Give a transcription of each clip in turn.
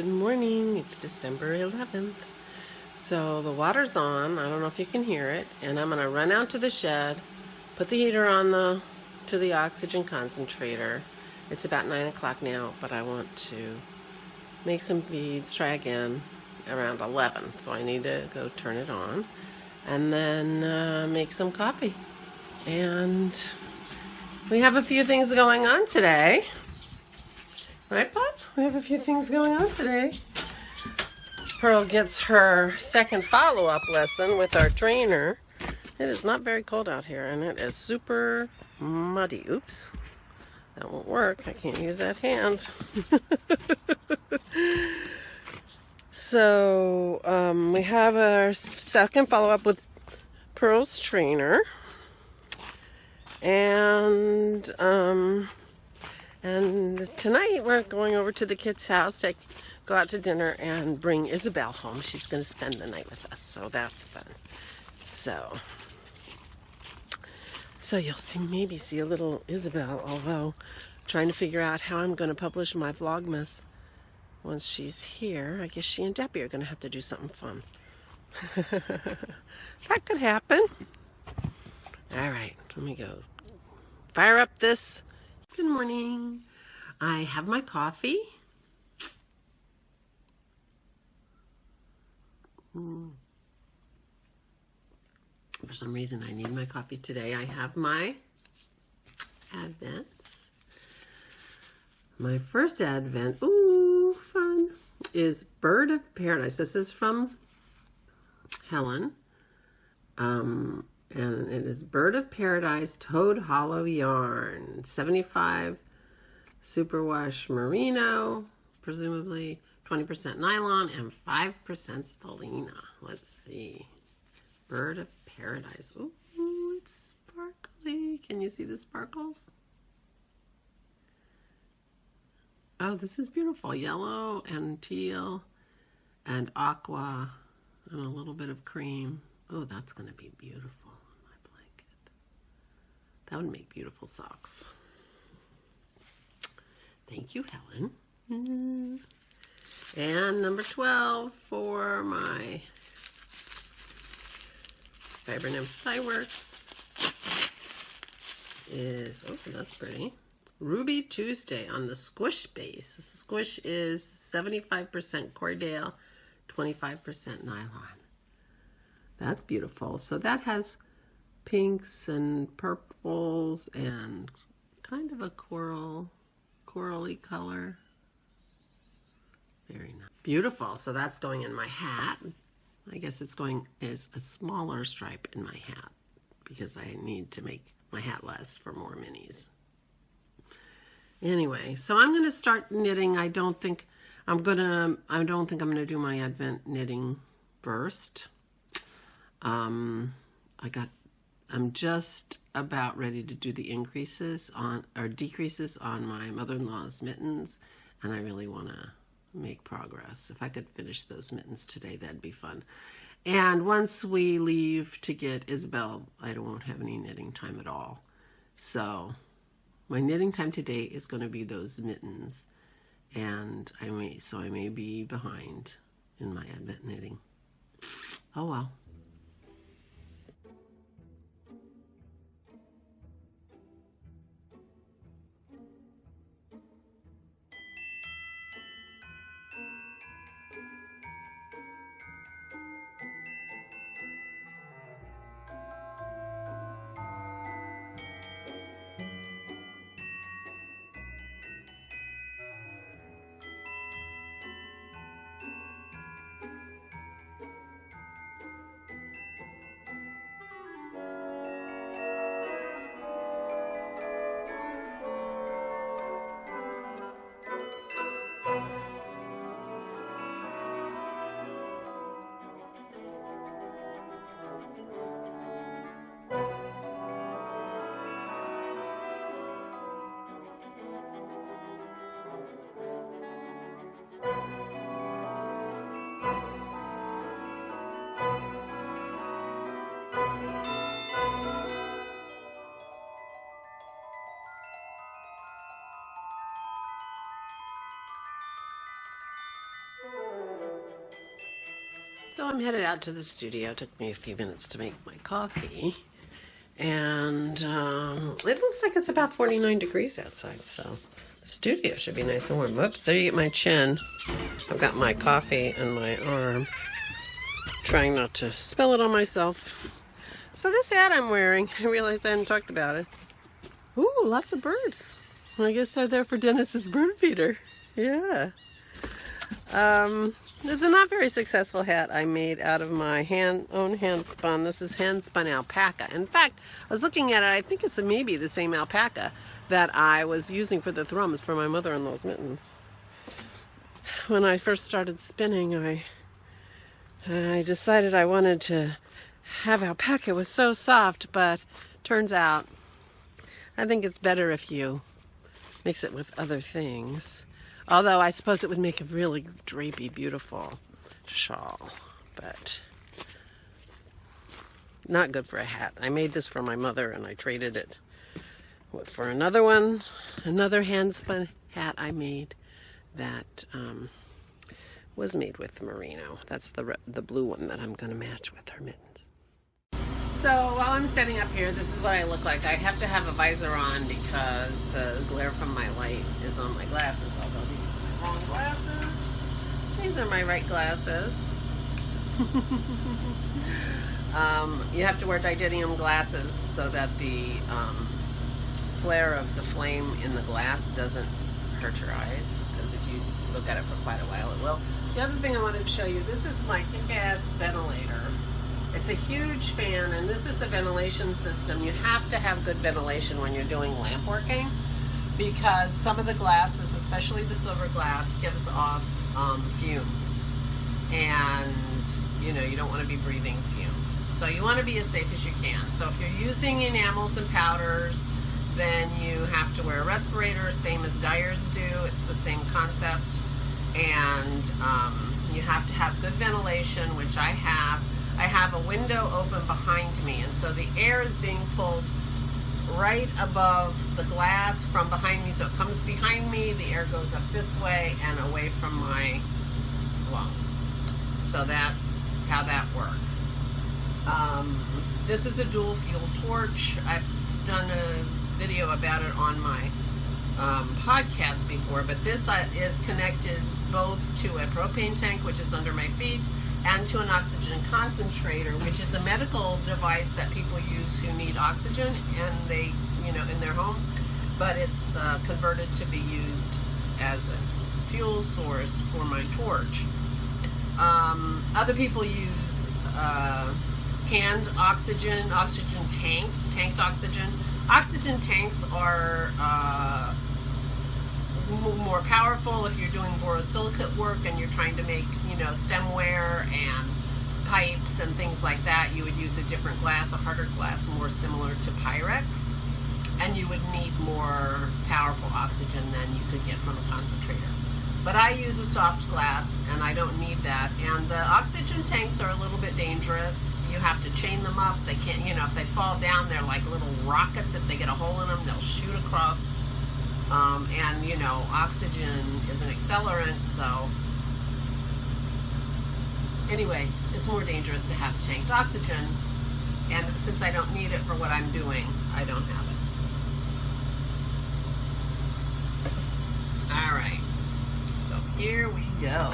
Good morning. It's December 11th. So the water's on. I don't know if you can hear it. And I'm going to run out to the shed, put the heater on to the oxygen concentrator. It's about 9 o'clock now, but I want to make some beads, try again around 11. So I need to go turn it on and then make some coffee. And we have a few things going on today. Right, Pop? We have a few things going on today. Pearl gets her second follow-up lesson with our trainer. It is not very cold out here, and it is super muddy. Oops. That won't work. I can't use that hand. So, we have our second follow-up with Pearl's trainer. And tonight we're going over to the kids' house to go out to dinner and bring Isabel home. She's going to spend the night with us, so that's fun. So you'll maybe see a little Isabel, although trying to figure out how I'm going to publish my Vlogmas once she's here. I guess she and Debbie are going to have to do something fun. That could happen. All right, let me go fire up this. Good morning. I have my coffee. For some reason, I need my coffee today. I have my Advents. My first Advent, ooh, fun, is Bird of Paradise. This is from Helen. And it is Bird of Paradise Toad Hollow Yarn. 75 superwash merino, presumably 20% nylon and 5% stellina. Let's see. Bird of Paradise. Ooh, it's sparkly. Can you see the sparkles? Oh, this is beautiful. Yellow and teal and aqua and a little bit of cream. Oh, that's going to be beautiful on my blanket. That would make beautiful socks. Thank you, Helen. And number 12 for my Fiber Nymph Dye Works is, oh, that's pretty. Ruby Tuesday on the squish base. The squish is 75% Cordale, 25% nylon. That's beautiful. So that has pinks and purples and kind of a corally color. Very nice. Beautiful. So that's going in my hat. I guess it's going as a smaller stripe in my hat because I need to make my hat last for more minis. Anyway, so I'm going to start knitting. I don't think I'm going to do my Advent knitting first. I'm just about ready to do the decreases on my mother-in-law's mittens, and I really want to make progress. If I could finish those mittens today, that'd be fun. And once we leave to get Isabel, I won't have any knitting time at all. So my knitting time today is going to be those mittens, and I may be behind in my Advent knitting. Oh well. So I'm headed out to the studio. It took me a few minutes to make my coffee. And it looks like it's about 49 degrees outside, so the studio should be nice and warm. Whoops, there you get my chin. I've got my coffee in my arm. Trying not to spill it on myself. So this hat I'm wearing, I realized I hadn't talked about it. Ooh, lots of birds. I guess they're there for Dennis's bird feeder. Yeah. There's a not very successful hat I made out of my own hand spun. This is hand spun alpaca. In fact, I was looking at it, I think it's maybe the same alpaca that I was using for the thrums for my mother-in-law's mittens. When I first started spinning, I decided I wanted to have alpaca. It was so soft, but turns out I think it's better if you mix it with other things. Although I suppose it would make a really drapey, beautiful shawl, but not good for a hat. I made this for my mother and I traded it for another one, another hand-spun hat I made that was made with merino. That's the blue one that I'm going to match with her mittens. So while I'm standing up here, this is what I look like. I have to have a visor on because the glare from my light is on my glasses, although these are my wrong glasses. These are my right glasses. You have to wear titanium glasses so that the flare of the flame in the glass doesn't hurt your eyes, because if you look at it for quite a while, it will. The other thing I wanted to show you, this is my kick-ass ventilator. It's a huge fan, and this is the ventilation system. You have to have good ventilation when you're doing lamp working, because some of the glasses, especially the silver glass, gives off fumes, and you know, you don't want to be breathing fumes. So you want to be as safe as you can. So if you're using enamels and powders, then you have to wear a respirator, same as dyers do. It's the same concept. And you have to have good ventilation, which I have. I have a window open behind me, and so the air is being pulled right above the glass from behind me. So it comes behind me, the air goes up this way and away from my lungs. So that's how that works. This is a dual fuel torch. I've done a video about it on my podcast before, but this is connected both to a propane tank, which is under my feet, and to an oxygen concentrator, which is a medical device that people use who need oxygen, and they, you know, in their home, but it's converted to be used as a fuel source for my torch. Other people use canned oxygen tanks, tanked oxygen. Oxygen tanks are more powerful if you're doing borosilicate work and you're trying to make, you know, stemware and pipes and things like that. You would use a different glass, a harder glass, more similar to Pyrex, and you would need more powerful oxygen than you could get from a concentrator. But I use a soft glass and I don't need that. And the oxygen tanks are a little bit dangerous. You have to chain them up. They can't, you know, if they fall down, they're like little rockets. If they get a hole in them, they'll shoot across. And you know, oxygen is an accelerant, so anyway, it's more dangerous to have tanked oxygen, and since I don't need it for what I'm doing, I don't have it. Alright, so here we go.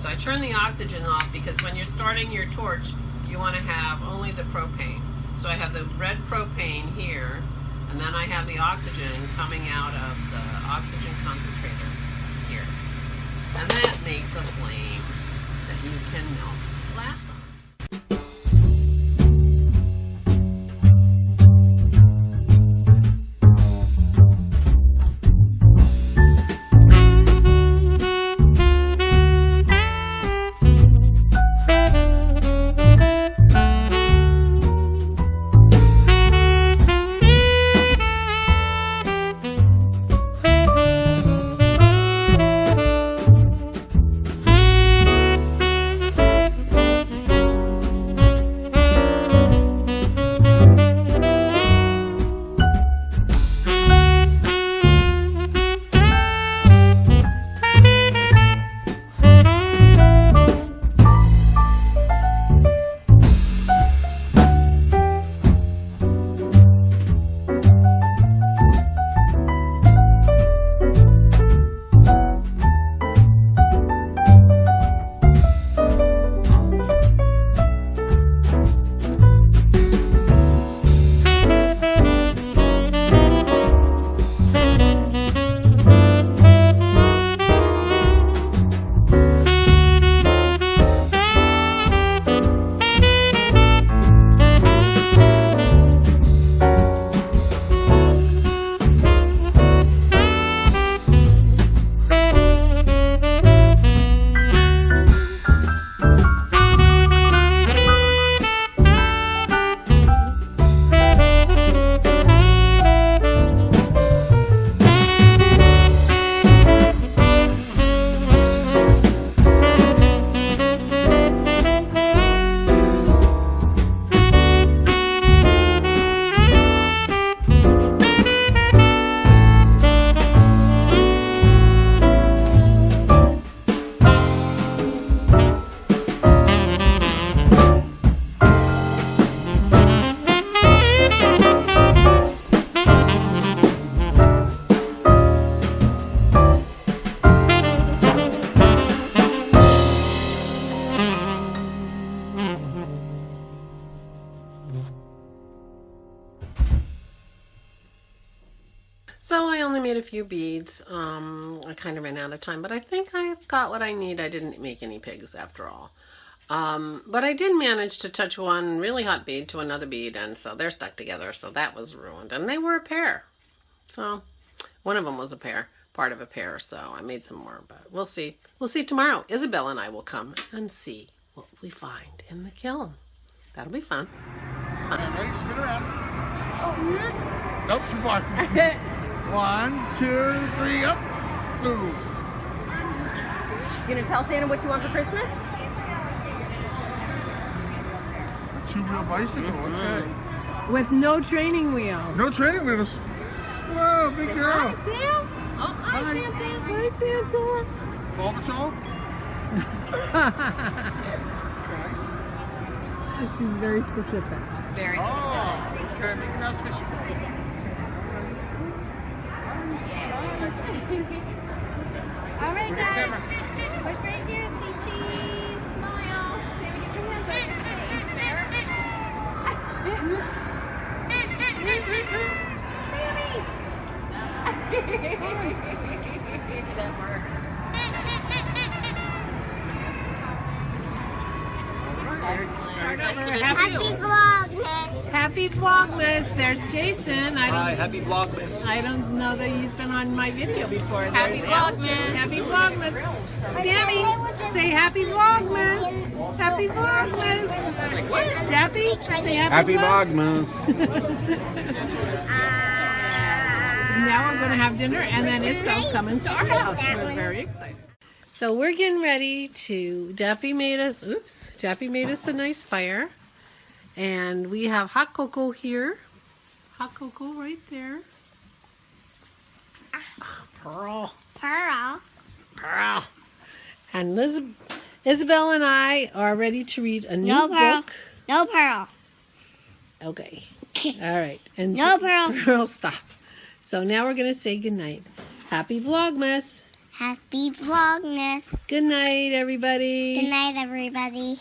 So I turn the oxygen off because when you're starting your torch, you want to have only the propane. So I have the red propane here, and then I have the oxygen coming out of the oxygen concentrator here. And that makes a flame that you can melt glass on. made a few beads. I kind of ran out of time, but I think I've got what I need. I didn't make any pigs after all. But I did manage to touch one really hot bead to another bead, and so they're stuck together, so that was ruined. And they were a pair. So one of them was a pair, part of a pair, so I made some more, but we'll see. We'll see tomorrow. Isabel and I will come and see what we find in the kiln. That'll be fun. Okay, ready? Spin around. Oh, nope, too far. 1, 2, 3, up. Ooh. You gonna tell Santa what you want for Christmas? A 2-wheel bicycle, okay. With no training wheels. No training wheels. Whoa, big girl. Hi, Sam. Oh, hi, Santa. Hi, Santa. Paw Patrol? Okay. She's very specific. Very Oh, okay, Mickey Mouse fishing pole. All right, guys. Look right here. See cheese. Smile. Sammy, get your hands up. Sammy. That works. Happy Vlogmas. Happy Vlogmas. There's Jason. Hi, happy Vlogmas. I don't know that he's been on my video before. Happy There's Vlogmas. Allison. Happy Vlogmas. Sammy, say Happy Vlogmas. Happy Vlogmas. Dappy, say Happy Vlogmas. Now we're going to have dinner, and then Isabel's coming to our house. We're very excited. So we're getting ready to, Dappy made us a nice fire. And we have hot cocoa here. Hot cocoa right there. Oh, Pearl. And Isabel and I are ready to read a new book. No Pearl. Okay. All right. And No Pearl. Pearl, stop. So now we're going to say goodnight. Happy Vlogmas. Happy Vlogmas. Good night, everybody. Good night, everybody.